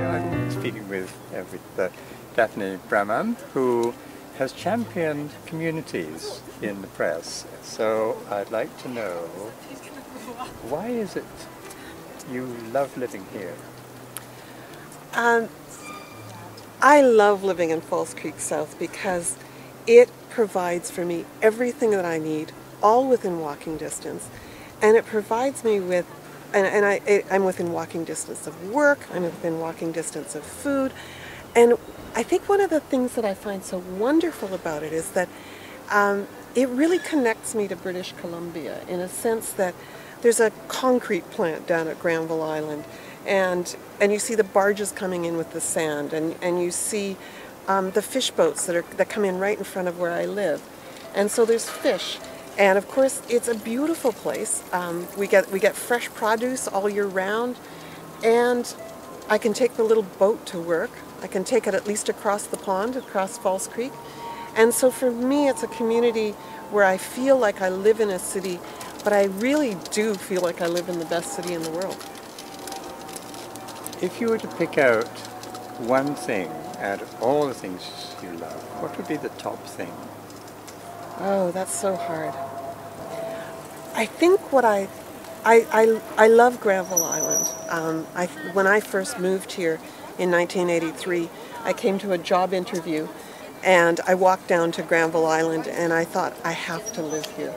I'm speaking with Daphne Bramham, who has championed communities in the press. So I'd like to know, why is it you love living here? I love living in Falls Creek South because it provides for me everything that I need, all within walking distance. And it provides me with, I'm within walking distance of work, I'm within walking distance of food. And I think one of the things that I find so wonderful about it is that it really connects me to British Columbia in a sense that there's a concrete plant down at Granville Island, and you see the barges coming in with the sand, and you see the fish boats that come in right in front of where I live. And so there's fish. And of course, it's a beautiful place. We get fresh produce all year round, and I can take the little boat to work. I can take it at least across the pond, across Falls Creek. And so for me, it's a community where I feel like I live in a city, but I really do feel like I live in the best city in the world. If you were to pick out one thing out of all the things you love, what would be the top thing? Oh, that's so hard. I think what I love Granville Island. When I first moved here in 1983, I came to a job interview and I walked down to Granville Island and I thought, I have to live here.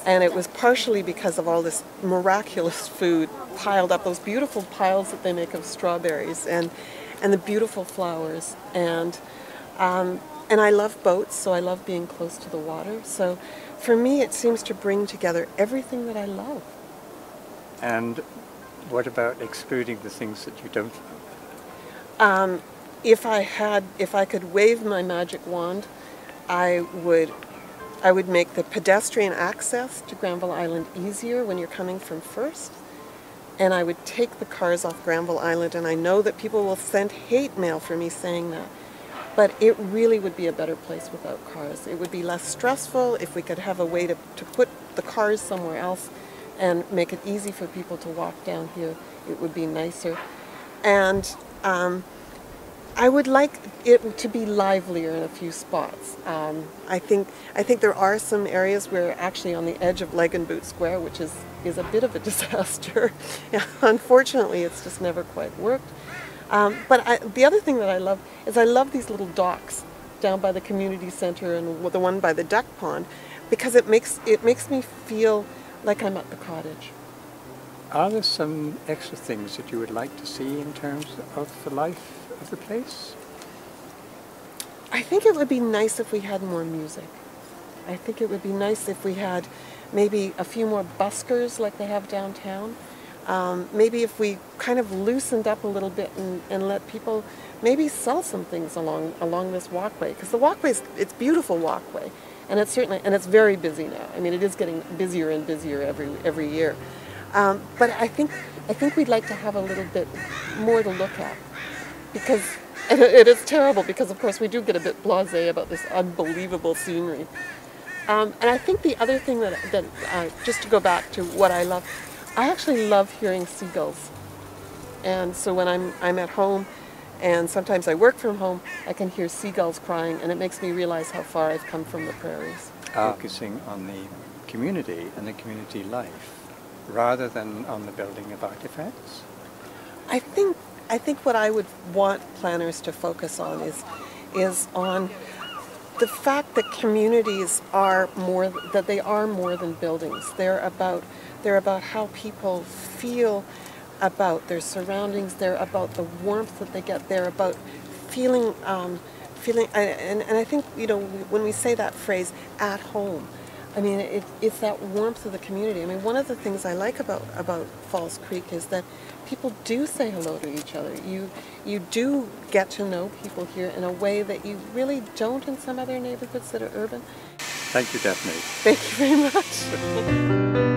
And it was partially because of all this miraculous food piled up, those beautiful piles that they make of strawberries and the beautiful flowers. And I love boats, so I love being close to the water. So for me, it seems to bring together everything that I love. And what about excluding the things that you don't love? If I could wave my magic wand, I would make the pedestrian access to Granville Island easier when you're coming from First. And I would take the cars off Granville Island, and I know that people will send hate mail for me saying that. But it really would be a better place without cars. It would be less stressful if we could have a way to put the cars somewhere else and make it easy for people to walk down here. It would be nicer. And I would like it to be livelier in a few spots. I think there are some areas where actually on the edge of Leg and Boot Square, which is a bit of a disaster. Unfortunately, it's just never quite worked. But the other thing that I love is I love these little docks down by the community center and the one by the duck pond, because it makes me feel like I'm at the cottage. Are there some extra things that you would like to see in terms of the life of the place? I think it would be nice if we had more music. I think it would be nice if we had maybe a few more buskers like they have downtown. Maybe if we kind of loosened up a little bit and let people maybe sell some things along this walkway, because the walkway's, it's a beautiful walkway, and it's very busy now. I mean, it is getting busier and busier every year. But I think we'd like to have a little bit more to look at, because it is terrible, because of course we do get a bit blasé about this unbelievable scenery. And I think the other thing that just to go back to what I love, I actually love hearing seagulls. And so when I'm at home, and sometimes I work from home, I can hear seagulls crying, and it makes me realize how far I've come from the prairies. Focusing on the community and the community life, rather than on the building of artifacts? I think what I would want planners to focus on is on the fact that communities are more than buildings. They're about how people feel about their surroundings. They're about the warmth that they get. They're about feeling, and I think, you know, when we say that phrase, at home, I mean, it's that warmth of the community. I mean, one of the things I like about Falls Creek is that people do say hello to each other. You do get to know people here in a way that you really don't in some other neighborhoods that are urban. Thank you, Daphne. Thank you very much.